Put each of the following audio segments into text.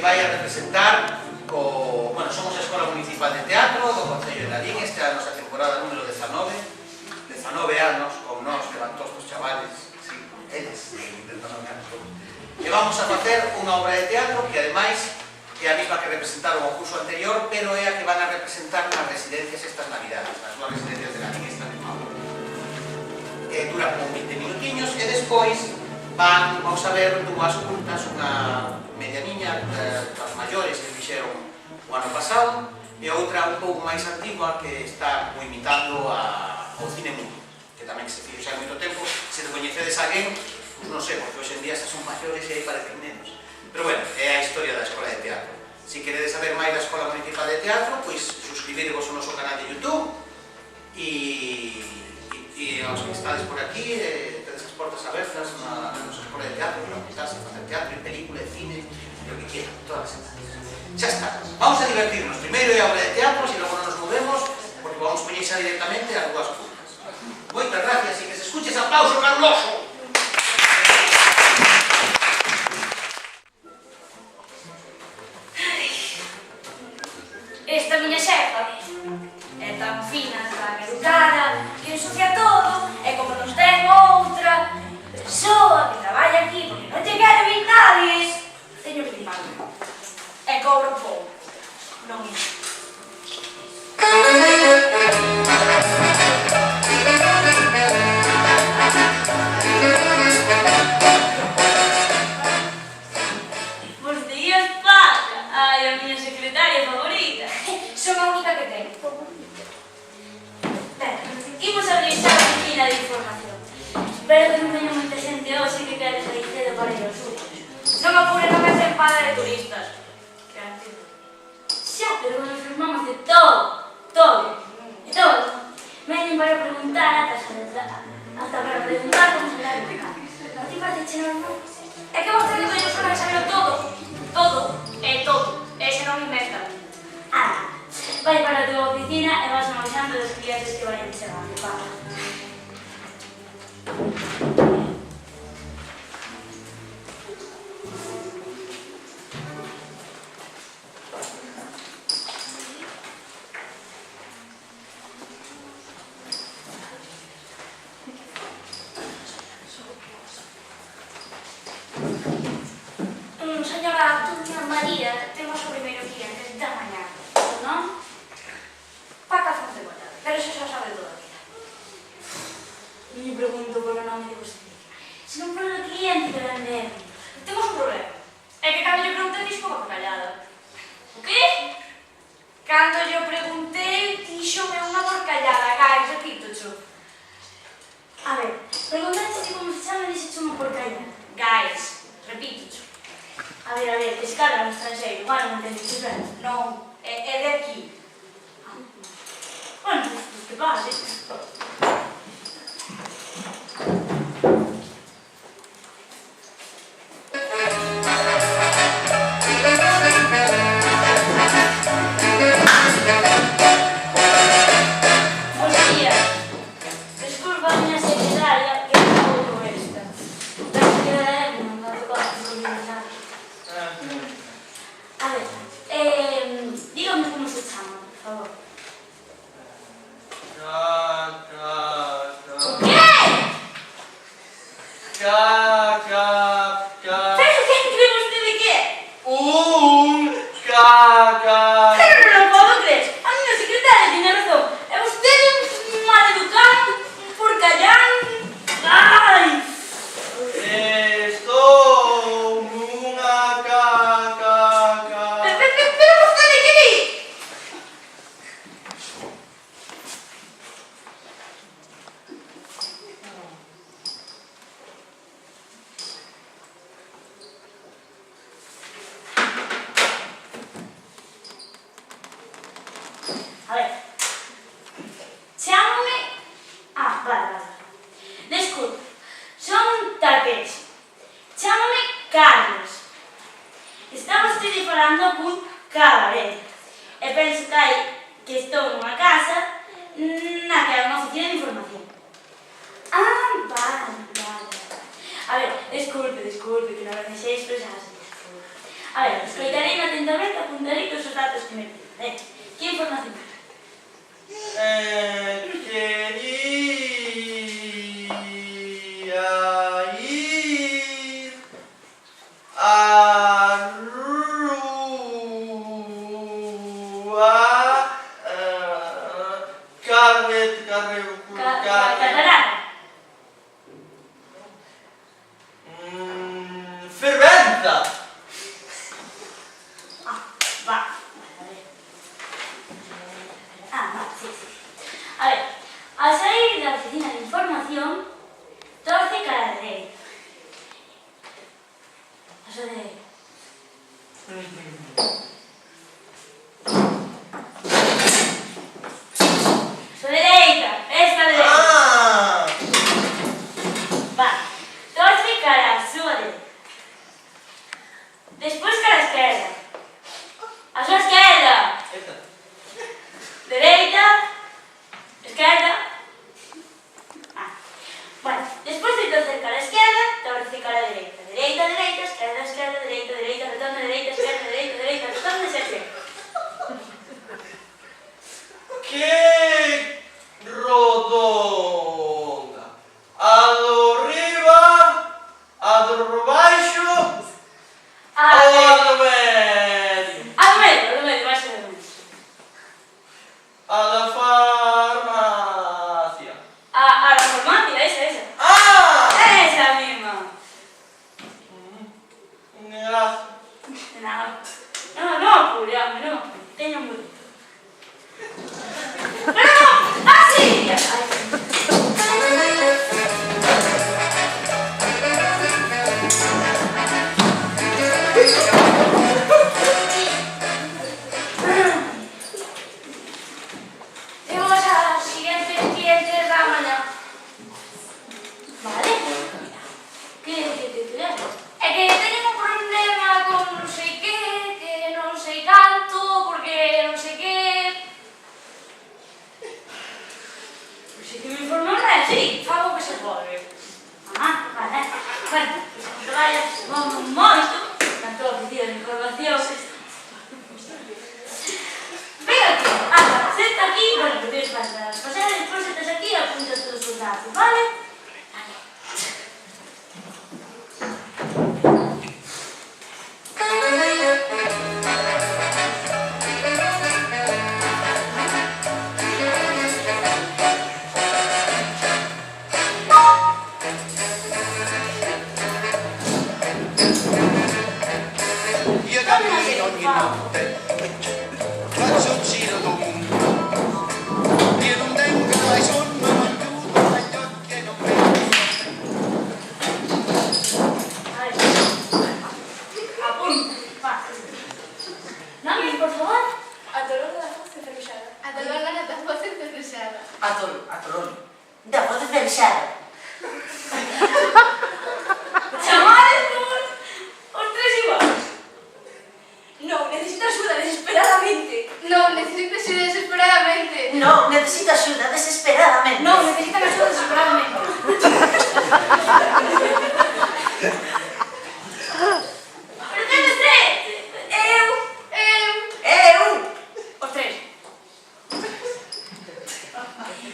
vai a representar bueno, somos a Escola Municipal de Teatro do Concello de Lalín. Esta é a nosa temporada número 19 anos con nós, levantou estos chavales, sí, eles, 19 anos. E vamos a facer unha obra de teatro que ademais é a mesma que representaron o curso anterior, pero é a que van a representar nas residencias estas navidades, nas súas residencias de Lalín esta mesma obra. Dura como 20 minutiños e despois vamos a ver dúas cultas, unha medianiña das maiores que fixeron o ano pasado e outra un pouco máis antigua que está imitando ao cine mudo, que tamén se fixo xa moito tempo. Se te coñecedes a alguén, pois non sei, porque hoxe en día xa son maiores e aí parecen menos. Pero bueno, é a historia da Escola de Teatro. Se queredes saber máis da Escola Municipal de Teatro, pois suscribidevos ao noso canal de YouTube e aos que estades por aquí, tedes as portas abertas na nosa Escola de Teatro para apuntarse a facer teatro e película e cine, e o que quieran, todas as edades. Xa está, vamos a divertirnos. Primeiro é a obra de teatro, e logo non nos movemos, porque vamos poñer xa directamente as dúas cultas. Moitas gracias e que se escuche ese aplauso caluroso. Esta miña xefa é tan fina, tan educada, que ensucia todo, e como nos ten outra persoa que traballa aquí porque non te quere vir nadie, teño que limarme. E cobro pouco, non é. Bos días, Paca. Ai, a miña secretaria favorita. Son a única que tengo. Ben, imos abrir xa a oficina de información. Espero que non veña moita xente hoxe que quere sair cedo para ir aos suyos. Non apure non me tempada de turistas. Xa, pero nos firmamos de todo. E todo. Veñen para preguntar hasta para preguntar como se dá de casa. Non te parece normal? É que vostede non teño que saber todo. E se non inventa. Vai para a tua oficina e vas avisando dos clientes que vayan chegando. Señora Tuña María, temos o primeiro cliente da mañá, non? Paca Fontebollada, pero eso xa sabe toda a vida. Me pregunto por o nome de vostede. Se non for o cliente que vende, temos un problema. É que cando lle preguntei, dixo unha porcallada. O qué? Cando lle preguntei, dixome unha porcallada. Gai, repítocho. A ver, preguntaste como se chama e dixo unha porcallada. Gais, repítocho. A ver, descarga no estranxeiro, igual non entendiste ben. Non, é de aquí. Bueno, que pase. Bos días. Desculpa a miña secretaria que non vou con esta. Pero que queda de non me tocou comunicar. A ver, dígame como se chama, por favor. O qué? Pero que cree vostede que é? Pero non o podo creer. A miña secretaria tiña razón. É vostede un maleducado, un porcallán. Ai! Estou nunha caca. Pero vostede que di? A ver. Chámame... vale. Desculpe. Son un tapete. Chámame Carlos. Está vostede falando cun cabaret. E penso que estou nunha casa na que hai unha oficina de información. Vale. A ver, desculpe, que non me deixei expresarse. A ver, escoitarei atentamente, apuntarei todos os datos que me piden. Que información? Quería ir a rúa Catalán. Ferventa. Va, a ver. Va, sí. A ver, al salir de la oficina de información, torce cara de derecha. Paso de derecha. Su derecha, esta derecha. Va, torce cara a su derecha. Después cara a la izquierda. A su izquierda. Derecha. Izquierda. Bueno, después de torcer cara a la izquierda, torce cara a la derecha. Derecha, derecha, izquierda, izquierda, derecha, derecha, retorno, derecha, izquierda, derecha, derecha, retorno, izquierda. Que rodonda. A do arriba, a do baixo, A ou a ver, do medio. do medio, vai ser do medio. A da farmacia. A la farmacia, esa. Esa misma. Gracias. De nada. No apurame, no. Teño un bonito. Pero no, así. Ay, Temos a siguientes clientes da mañá. Vale. Que é que teñen un problema con non sei que non sei canto, porque non sei que... Pois é que me informou non é así, fago o que se pode. Vale. Bueno, que vayas moito, tanto a oficina de información. Venga aquí, senta aquí, bueno, que tens para pasar, despois sentas aquí e apuntas todos os datos, vale? Vale. Io cammino ogni notte, faccio un giro del mondo. Io non tengo mai sonno, ma chiudo gli occhi e non vedo. Nome, por favor. A dolor da voz enferrujada. A dolor da voz enferrujada. A Tolón. Da voz enferrujada. Chamades os tres iguales. No, necesito ayuda desesperadamente. No, necesito ayuda desesperadamente. No, necesito axuda desesperadamente. No, necesitan axuda desesperadamente. Pero temos tres. Eu! Os tres.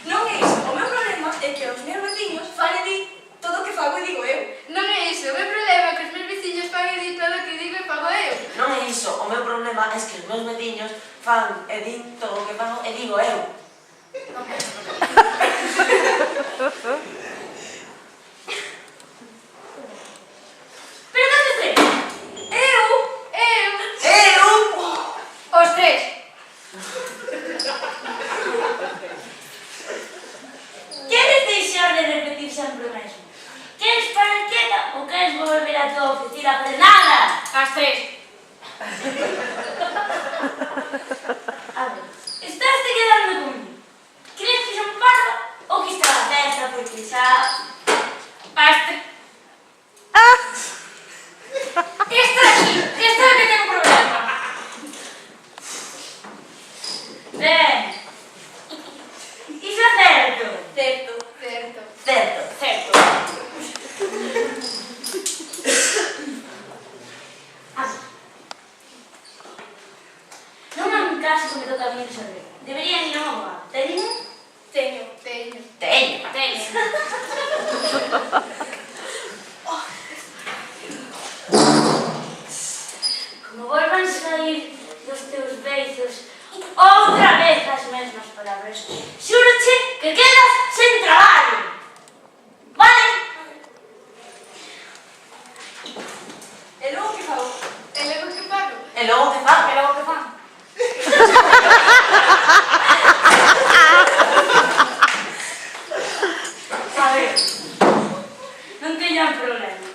Non é iso. O meu problema é que os meus veciños fan e di todo o que fago e digo eu. Non é iso, o meu problema é que os meus veciños fan e din todo o que digo e fago eu. Non é iso, o meu problema é que os meus veciños fan e din todo o que fago e digo eu. Pero cantos tres? Eu. Eu! Os tres. Queres deixar de repetir sempre o mesmo? Queres parar quieta ou queres volver a tua oficina a fazer nada? As tres. A ver, estás te quedando comigo. Queres que xa me parta ou que está a festa porque xa... Basta. Está aquí, está que tengo un problema. Ben. Iso é certo. Certo. Certo. Certo. A ver, se me toca a mí resolver. Deberían ir a un abogado. Teñen? Teño. Teño. Teño. Teñen. Como volvan sair dos teus beizos outra vez as mesmas palabras, xúroche que quedas sen traballo. Vale? E logo que fago? E logo que pago? E logo que fan? Que logo que fan? A ver, non teñan problema.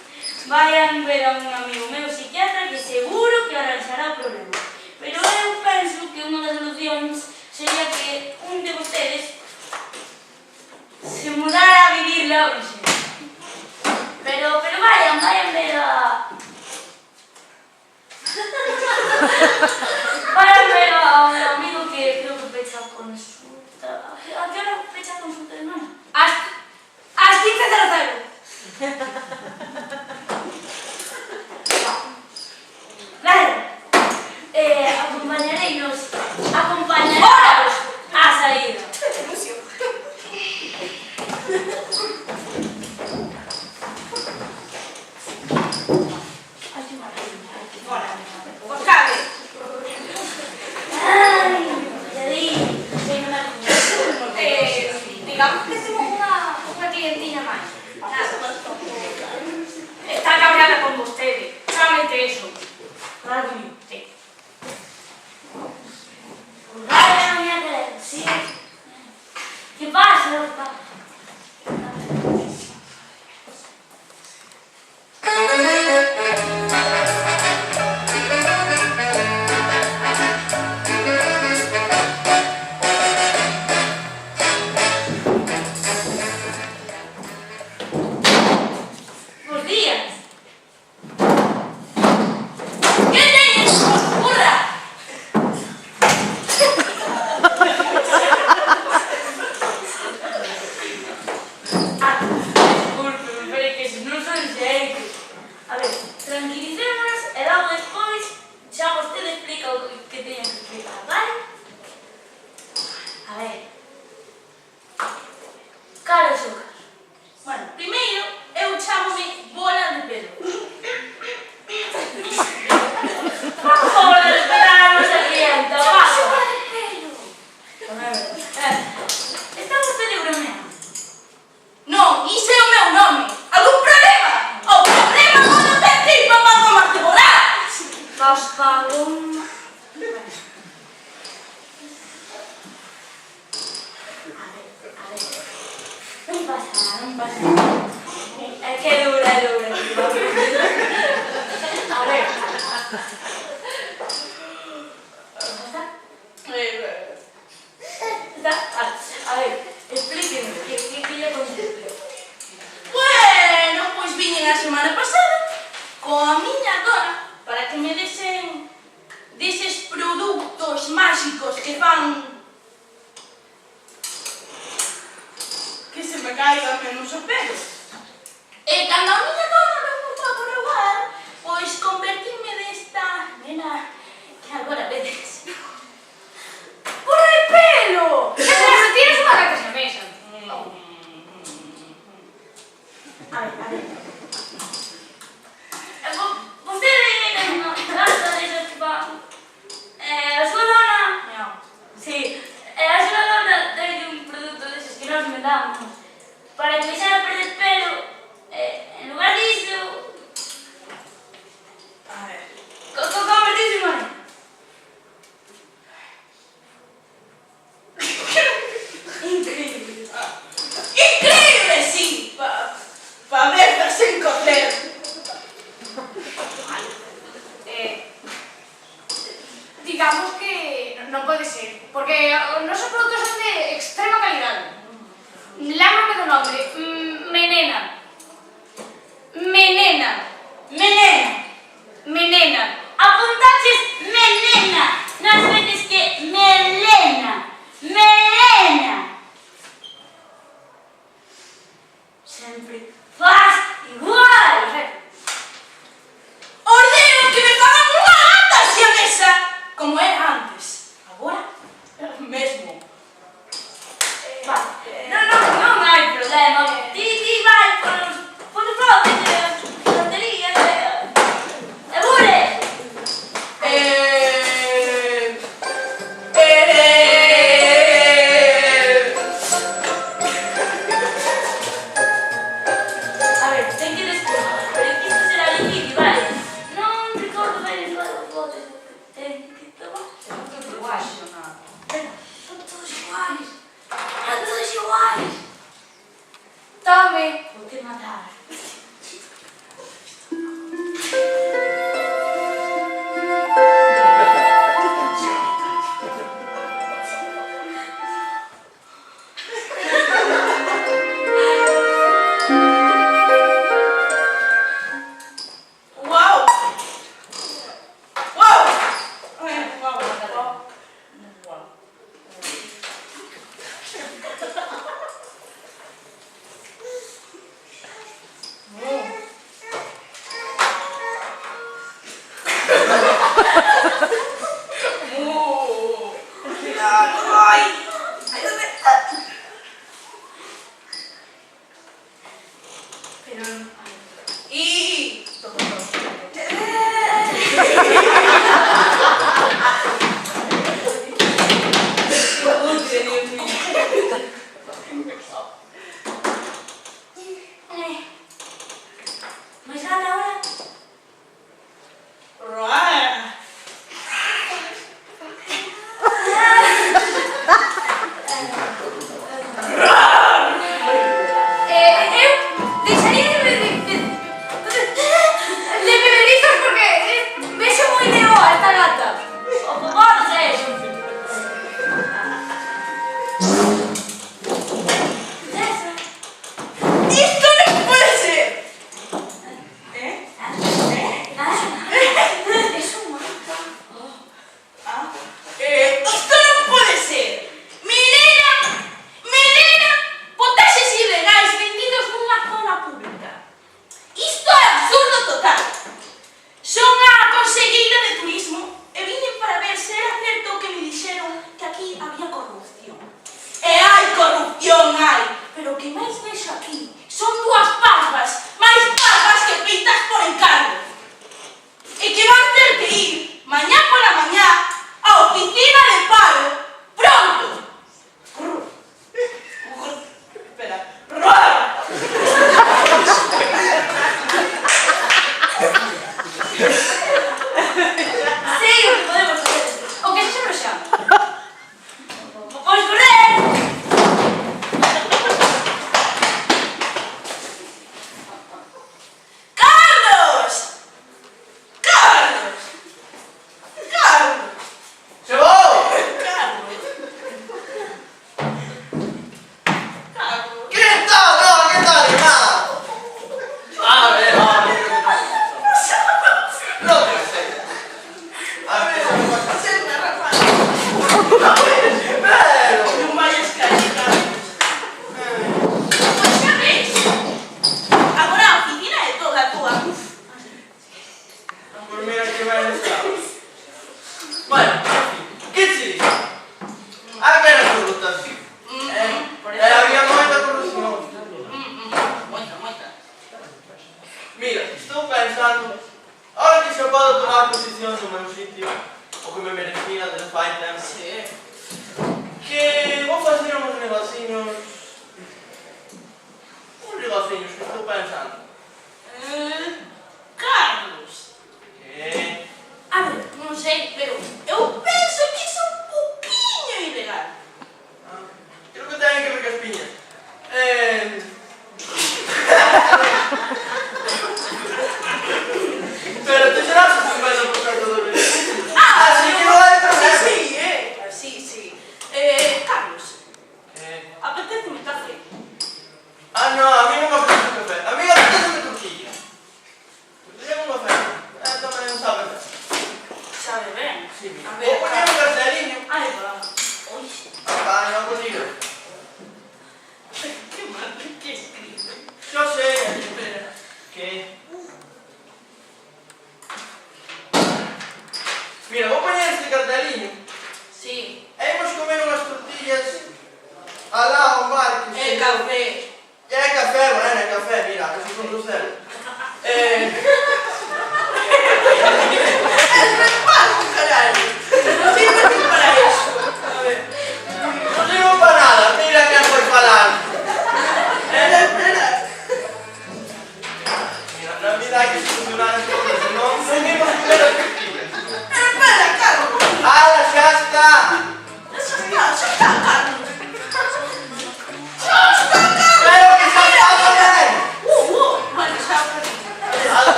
Vayan ver a un amigo meu psiquiatra que seguro que arranxará o problema. Pero eu penso que unha das solucións sería que un de vostedes se mudara a vivir longe. Pero vayan ver a... Vayan ver a un amigo que creo que pecha consulta... A que hora pecha consulta de nada? As 15:00. Vale. Acompañaréis a saída. Ilusión. Pues cabe. Ai, ya di, sei non me acuerdo. Digamos que temos unha clientiña máis. Está cabreada con vostede. Solamente eso. Radio. Sí. Vale, la mañana que sí. ¿Qué pasa? Buenos días. ¿Qué tenéis, burra? Disculpe, pero é que se non son xeitos. A ver, tranquilicémonos e logo despois xa vostede explica o que teña que explicar, vale? A ver. Cal é o seu caso? Bueno, primeiro, eu chámome bola de pelo. Bola de pelo a nosa clienta, paso. Está vostede bromeando? Non, iso é o meu nome. Algún problema? O problema non ten tipo para tomarte borrachos. Paspaloma. A ver. Non pasa nada. É que dura. A ver. A ver, explíqueme, que lle aconteceu? Bueno, pois viñen a semana pasada coa miña dona para que me desen deses produtos máxicos que fan que se me caigan menos o pelo. E cando a miña dona non me foi por igual, pois convertíme desta nena que agora vedes. ¡Por el pelo! ¡Que se tienes unha vaca se mesa! A ver. Vostede non gasta deses que van... A súa dona... Non. Sí. A súa dona dai un produto deses que nos vendamos para que deixara perder pelo. En lugar disso... A ver. Convertirse en morena. Increíble. Increíble, sí, pa verlas en cocer. Digamos que non pode ser, porque os nosos produtos son de extrema calidade. Lámame do nombre, Menena. Apuntaches Menena. Nas veces que Melena. Sempre faz igual. Ordeno que me fagan unha gata hacia a mesa, como era antes. Agora Tome. Vou te matar. Uau! Uau! Uau, uau. Uau. Ai! Pero... Y... ¿Más grande ahora? Deixaría de bebeditos porque vexo moi de boa esta gata. O ponces. ¡Esto no puede ser! Es un montón. ¡Esto no puede ser! ¡Milena! Potaxes ilegais vendidos nunha zona pública. Isto é absurdo total. Son a conselleira de turismo e vine para ver se era certo o que me dixeron que aquí había corrupción. E hai corrupción, hai! Pero o que máis vexo aquí son dúas parvas, máis parvas que pintas por encargo. E que van ter que ir mañá pola mañá á oficina de paro. Pronto! Espera. Sei o que podemos facer. O que se broxamos. Pois correr! Carlos! Carlos! Carlos! Se vou! Carlos! Carlos! Que tal, no? Que tal, animado? A ver, no puede ser. A ver, no puede ser. Senta, rapaz. No puede ser, pero... Non vayas caer, Carlos. Pois xa ves. Agora a oficina é toda túa. Pues mira que mal está. Bueno, ¿qué te digo? A ver a corrupción. Había moita corrupción. Moita. Mira, estou pensando, ahora que xa podo tomar posición no meu sitio, o que me merecía desde fai tempo, Sí. que vou facer uns negocinhos que estou pensando. Carlos. Que... A ver, non sei, pero eu penso que iso é un pouquiño ilegal. Creo que ten que ver cas piñas. Pero te serás un peso por carto do vídeo. Así que non hai problema. Sí. Carlos, apetece-me café. No, a mí non me apetece un café. A mí apetece unha tortilla. Tortilla con café. Tamén non sabe ben. Sabe ben? Sí, mira. A Vou ver, poñer un carteliño. Ai, va. Oi, Non consigo. que mal que escribe. Yo sei. Espera. Que... Mira, vou poñer este carteliño. Sí, E imos comer unhas tortillas alá ao mar. é café. É café, bueno, é café, mira, que se conduce.